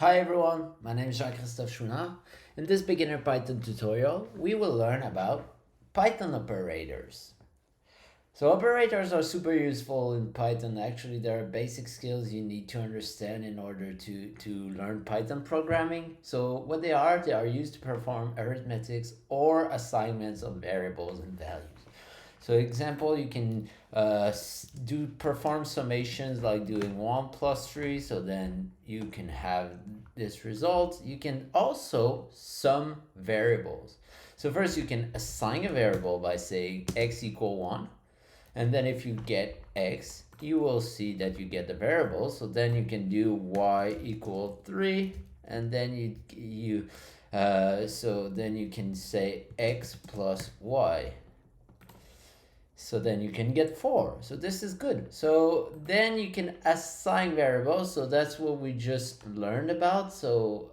Hi everyone, my name is Jean-Christophe. In this beginner Python tutorial, we will learn about Python operators. So operators are super useful in Python. Actually, there are basic skills you need to understand in order to learn Python programming. So what they are used to perform arithmetics or assignments of variables and values. So example, you can perform summations like doing 1 plus 3, so then you can have this result. You can also sum variables. So first you can assign a variable by saying x equal 1, and then if you get x, you will see that you get the variable. So then you can do y equal 3, and then so then you can say x plus y. So then you can get 4. So this is good. So then you can assign variables. So that's what we just learned about. So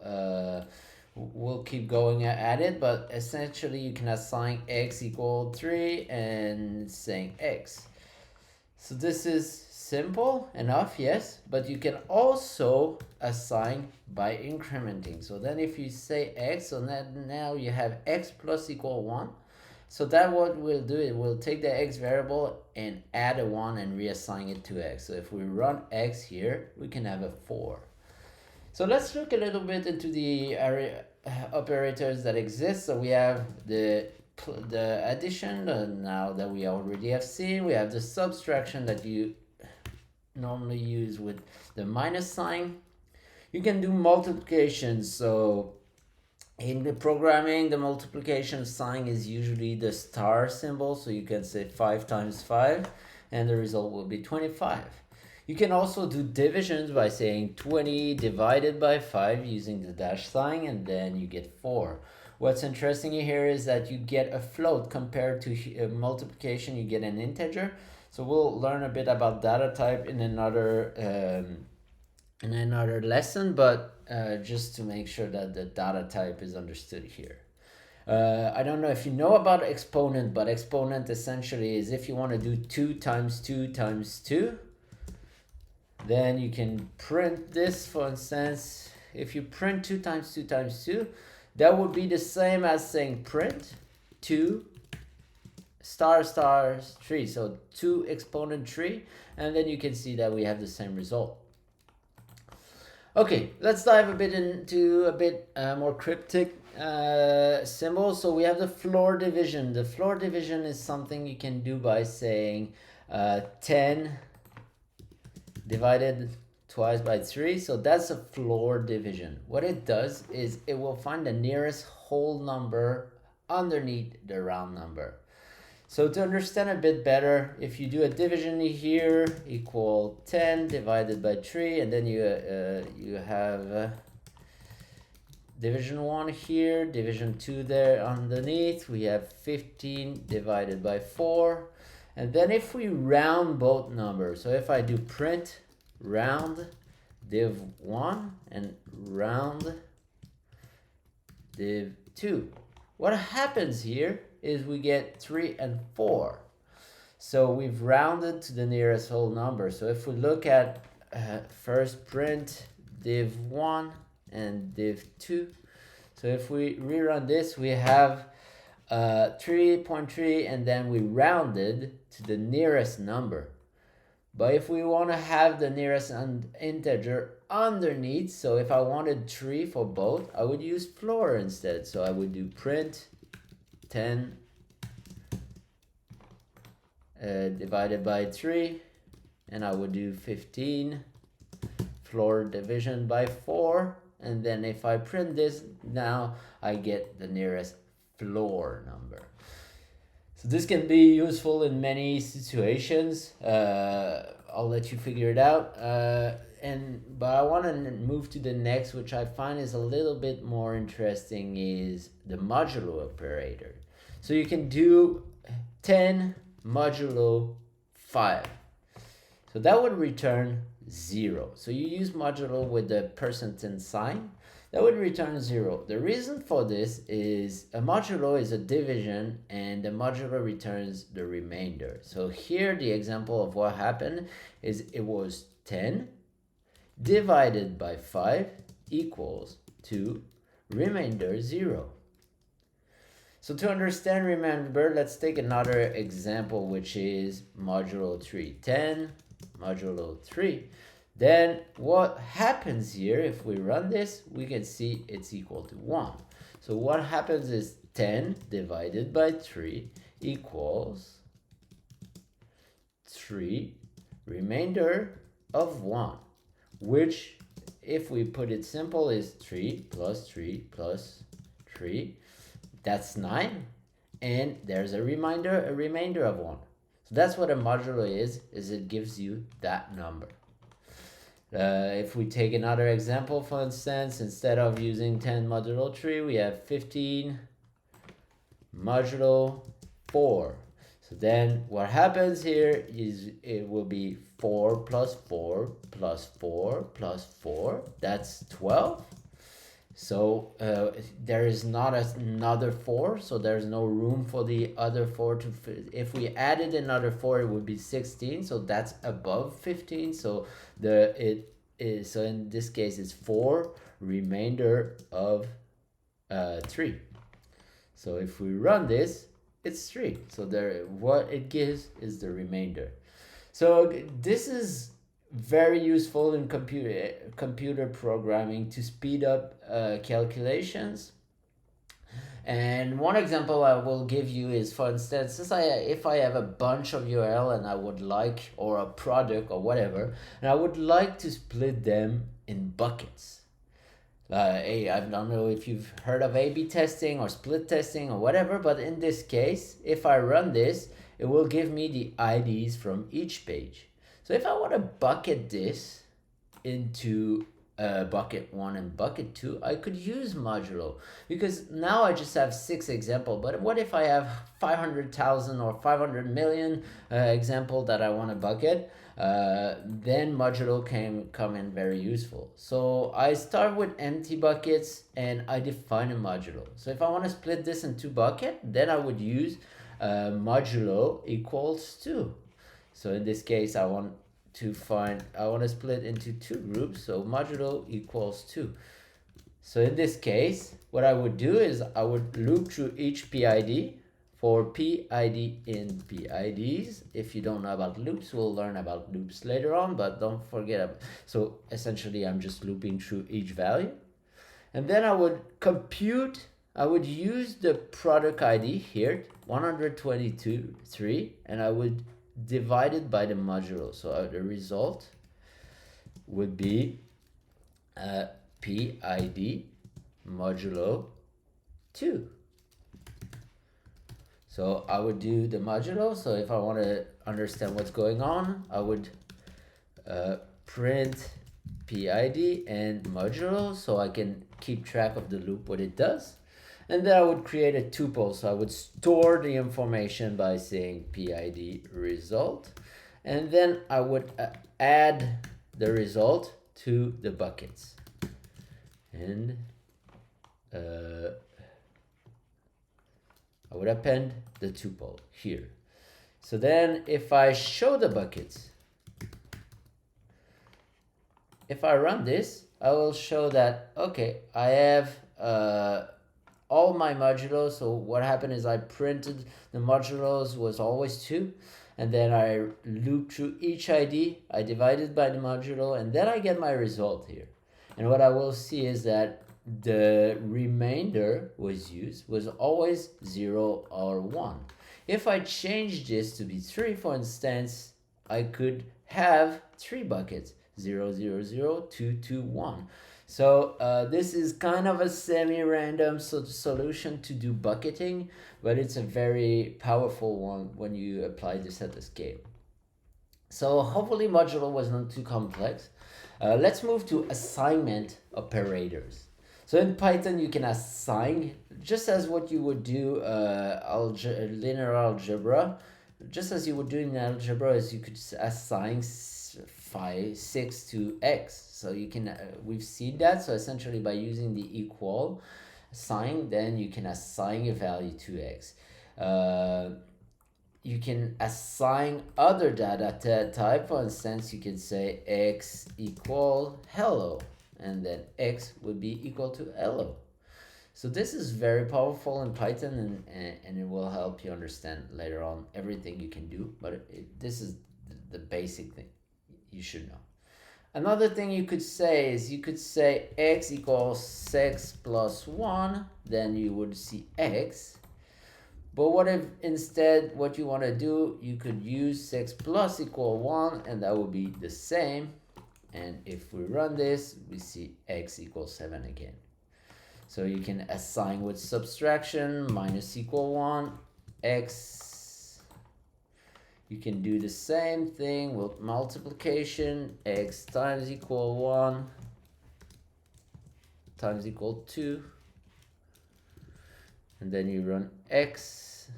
we'll keep going at it. But essentially you can assign x equal 3 and saying x. So this is simple enough, yes. But you can also assign by incrementing. So then if you say x, so now you have x plus equal 1. So that what we'll do is we'll take the x variable and add a 1 and reassign it to x. So if we run x here, we can have a 4. So let's look a little bit into the operators that exist. So we have the addition, now that we already have seen. We have the subtraction that you normally use with the minus sign. You can do multiplication. So in the programming, the multiplication sign is usually the star symbol, so you can say 5 times 5, and the result will be 25. You can also do divisions by saying 20 divided by 5 using the dash sign, and then you get 4. What's interesting here is that you get a float compared to multiplication, you get an integer. So we'll learn a bit about data type in another lesson, but just to make sure that the data type is understood here. I don't know if you know about exponent, but exponent essentially is if you want to do 2 times 2 times 2, then you can print this. For instance, if you print 2 times 2 times 2, that would be the same as saying print 2 star star 3, so 2 exponent 3, and then you can see that we have the same result. Okay, let's dive a bit into a bit more cryptic symbols. So we have the floor division. The floor division is something you can do by saying 10 divided twice by 3. So that's a floor division. What it does is it will find the nearest whole number underneath the round number. So to understand a bit better, if you do a division here equal 10 divided by 3, and then you have division 1 here, division 2 there underneath, we have 15 divided by 4. And then if we round both numbers, so if I do print round div 1 and round div 2, what happens here is we get 3 and 4. So we've rounded to the nearest whole number. So if we look at first print div 1 and div 2, so if we rerun this, we have 3.3, and then we rounded to the nearest number. But if we want to have the nearest integer underneath, so if I wanted 3 for both, I would use floor instead. So I would do print 10 divided by 3, and I would do 15 floor division by 4, and then if I print this, now I get the nearest floor number. So this can be useful in many situations. I'll let you figure it out. But I want to move to the next, which I find is a little bit more interesting, is the modulo operator. So you can do 10 modulo 5. So that would return 0. So you use modulo with the % sign, that would return 0. The reason for this is a modulo is a division, and the modulo returns the remainder. So here the example of what happened is it was 10 divided by 5 equals to remainder 0. So to understand remainder, let's take another example, which is modulo 3. 10 modulo 3. Then what happens here, if we run this, we can see it's equal to 1. So what happens is 10 divided by 3 equals 3 remainder of 1, which, if we put it simple, is 3 plus 3 plus 3. That's 9. And there's a remainder of 1. So that's what a modulo is it gives you that number. If we take another example, for instance, instead of using 10 modulo 3, we have 15 modulo 4. So then what happens here is it will be 4 plus 4 plus 4 plus 4. That's 12. So there is not another 4, so there's no room for the other 4 to fit. If we added another 4, it would be 16, so that's above 15. So so in this case it's 4 remainder of 3. So if we run this, it's 3. So what it gives is the remainder. So this is very useful in computer programming to speed up calculations. And one example I will give you is, for instance, if I have a bunch of URL and I would like, or a product or whatever, and I would like to split them in buckets. I don't know if you've heard of A/B testing or split testing or whatever, but in this case, if I run this, it will give me the IDs from each page. So if I want to bucket this into bucket 1 and bucket 2, I could use modulo, because now I just have 6 examples. But what if I have 500,000 or 500 million example that I want to bucket? Then modulo can come in very useful. So I start with empty buckets and I define a modulo. So if I want to split this in 2 buckets, then I would use modulo equals 2. So in this case, I want to split into 2 groups, so modulo equals 2. So in this case, what I would do is I would loop through each PID for PID in PIDs. If you don't know about loops, we'll learn about loops later on, but don't forget. So essentially, I'm just looping through each value. And then I would use the product ID here, 122.3, and I would divide it by the modulo. So the result would be PID modulo 2. So I would do the modulo. So if I want to understand what's going on, I would print PID and modulo so I can keep track of the loop, what it does. And then I would create a tuple. So I would store the information by saying PID result. And then I would add the result to the buckets. And I would append the tuple here. So then if I show the buckets, if I run this, I will show that, okay, I have all my modulos. So what happened is I printed the modulos was always 2, and then I loop through each ID, I divided by the modulo, and then I get my result here. And what I will see is that the remainder was always 0 or 1. If I change this to be 3, for instance, I could have 3 buckets, 0, 0, 0, 2, 2, 1. So this is kind of a semi-random solution to do bucketing, but it's a very powerful one when you apply this at the scale. So hopefully modulo was not too complex. Let's move to assignment operators. So in Python, you can assign, just as what you would do linear algebra, just as you would do in algebra, is you could assign 6 to x. So you can, we've seen that. So essentially by using the equal sign, then you can assign a value to x. You can assign other data type. For instance, you can say x equal hello. and then x would be equal to hello. So this is very powerful in Python, and it will help you understand later on everything you can do, but this is the basic thing you should know. Another thing you could say is you could say x equals x plus 1, then you would see x. But what if instead what you want to do, you could use x plus equal 1, and that would be the same. And if we run this, we see x equals 7 again. So you can assign with subtraction, minus equal 1, x. You can do the same thing with multiplication, x times equal 1 times equal 2. And then you run x.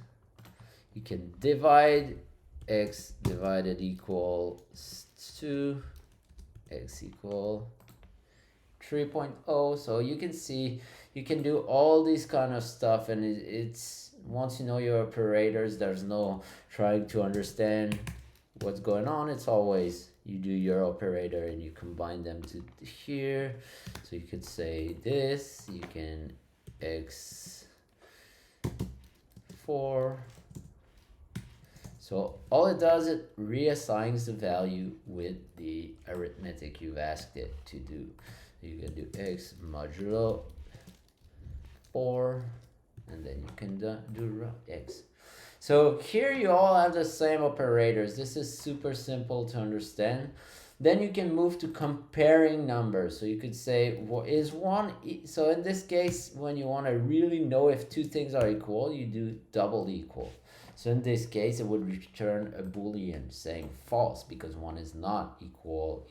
You can divide, x divided equals 2, x equal 3.0. So you can see you can do all these kind of stuff, and it's once you know your operators, there's no trying to understand what's going on. It's always you do your operator and you combine them to here. So you could say this, you can x4. So all it does, it reassigns the value with the arithmetic you've asked it to do. You can do x modulo 4, and then you can do x. So here you all have the same operators. This is super simple to understand. Then you can move to comparing numbers. So you could say, what is one? So in this case, when you want to really know if two things are equal, you do double equal. So in this case, it would return a boolean saying false because one is not equal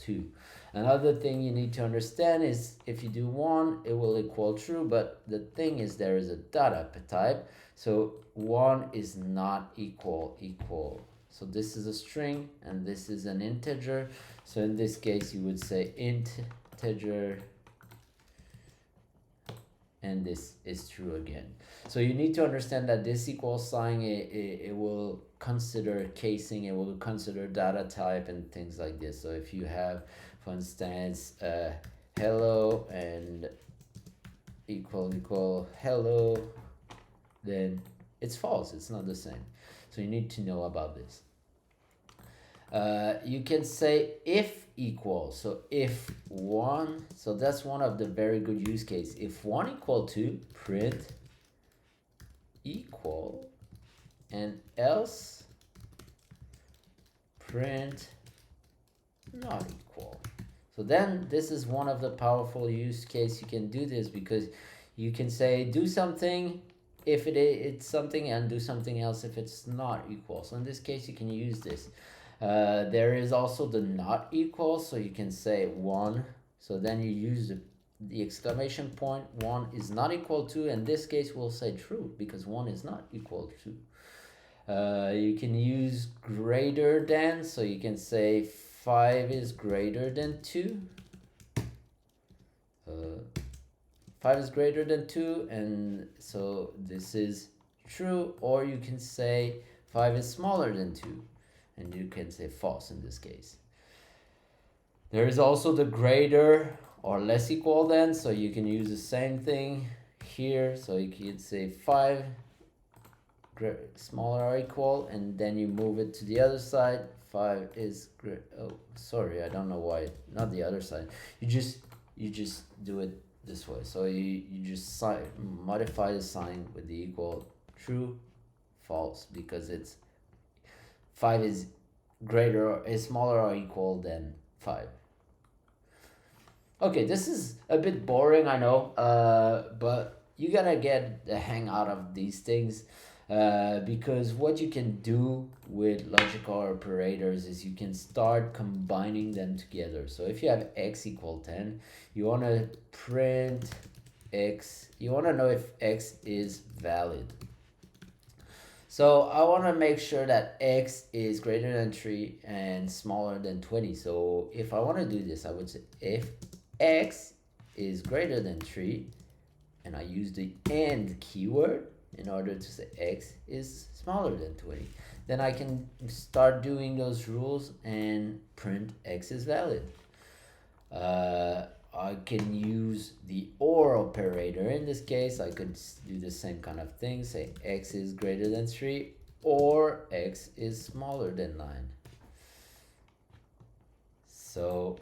to. Another thing you need to understand is if you do 1, it will equal true, but the thing is there is a data type. So 1 is not equal. So this is a string and this is an integer. So in this case, you would say integer, and this is true again. So you need to understand that this equal sign, it will consider casing, it will consider data type and things like this. So if you have, for instance, hello and equal hello, then it's false, it's not the same. So you need to know about this. You can say if equal. So if 1, so that's one of the very good use case. If 1 equal to, print equal, and else print not equal. So then this is one of the powerful use case. You can do this because you can say do something if it's something and do something else if it's not equal. So in this case, you can use this. There is also the not equal, so you can say 1. So then you use the exclamation point, 1 is not equal to. In this case, we'll say true because 1 is not equal to. You can use greater than, so you can say 5 is greater than 2. 5 is greater than 2, and so this is true. Or you can say 5 is smaller than 2. And you can say false in this case. There is also the greater or less equal than, so you can use the same thing here. So you can say 5 smaller or equal, and then you move it to the other side. 5 is oh, sorry, I don't know why, not the other side. You just do it this way. So you just modify the sign with the equal, true, false, because it's 5 is greater or is smaller or equal than 5. Okay, this is a bit boring, I know, but you gotta get the hang out of these things, because what you can do with logical operators is you can start combining them together. So if you have x equal 10, you want to print x, you want to know if x is valid. So I want to make sure that x is greater than 3 and smaller than 20. So if I want to do this, I would say if x is greater than 3, and I use the AND keyword in order to say x is smaller than 20. Then I can start doing those rules and print x is valid. I can use the OR operator. In this case, I could do the same kind of thing, say x is greater than 3 or x is smaller than 9. So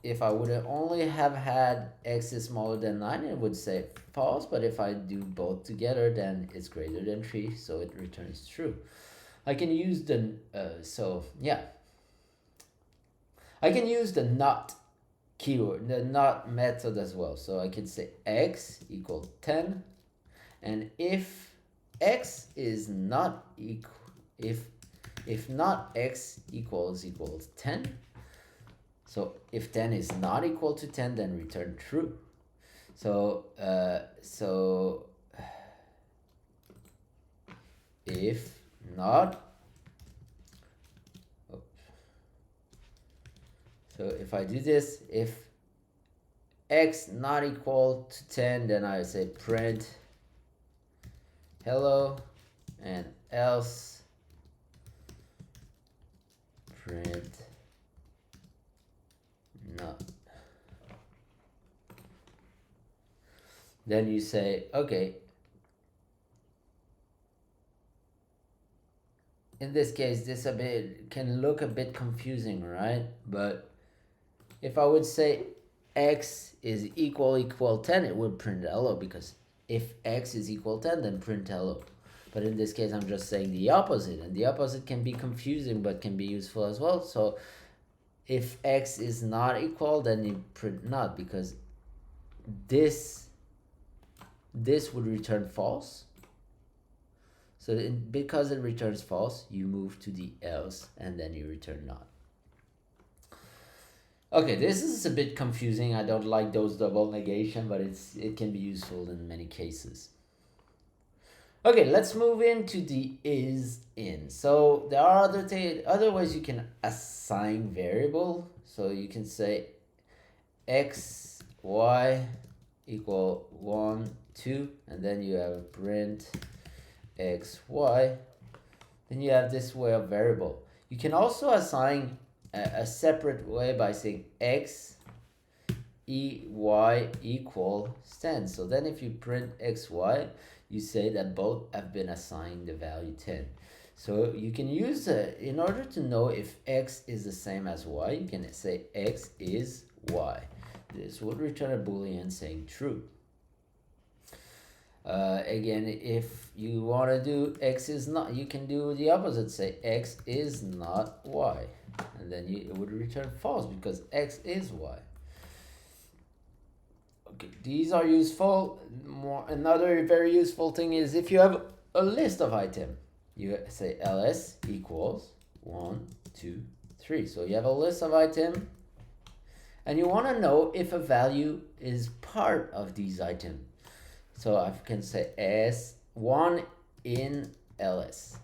if I would only have had x is smaller than 9, it would say false, but if I do both together, then it's greater than 3, so it returns true. I can use the, I can use the not keyword, the not method as well. So I can say x equal 10, and if x is not equal, if not x equals 10, so if 10 is not equal to 10, then return true. So if not, so if I do this, if x not equal to 10, then I say print hello, and else print not. Then you say, okay, in this case, this can look a bit confusing, right? But if I would say x is equal 10, it would print hello, because if x is equal 10, then print hello. But in this case, I'm just saying the opposite, and the opposite can be confusing, but can be useful as well. So if x is not equal, then you print not, because this would return false. So because it returns false, you move to the else, and then you return not. Okay, this is a bit confusing. I don't like those double negation, but it can be useful in many cases. Okay, let's move into the is in. So there are other ways you can assign variable. So you can say x, y equal 1, 2, and then you have a print x, y. Then you have this way of variable. You can also assign a separate way by saying x, y equal stand. So then if you print x, y, you say that both have been assigned the value 10. So you can use, in order to know if x is the same as y, you can say x is y. This would return a boolean saying true. Again, if you want to do x is not, you can do the opposite, say x is not y, and then it would return false because x is y. Okay, these are useful. Another very useful thing is if you have a list of items, you say ls equals 1, 2, 3. So you have a list of items, and you want to know if a value is part of these items. So I can say s1 in ls.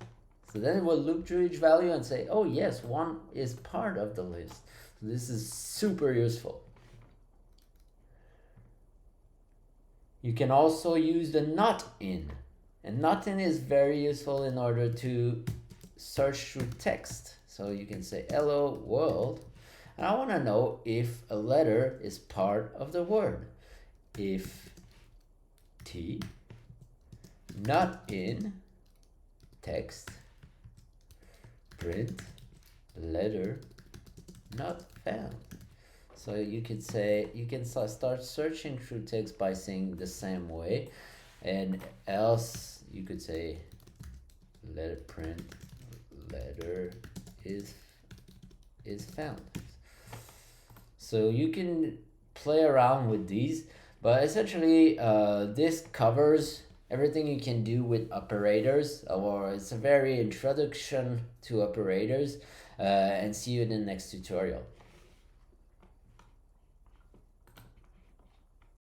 So then it will loop through each value and say, oh yes, 1 is part of the list. So this is super useful. You can also use the not in. And not in is very useful in order to search through text. So you can say hello world, and I want to know if a letter is part of the word. If T not in text, print letter not found. So you can say, you can start searching through text by saying the same way, and else you could say letter print letter is found. So you can play around with these, but essentially this covers everything you can do with operators, or it's a very introduction to operators, and see you in the next tutorial.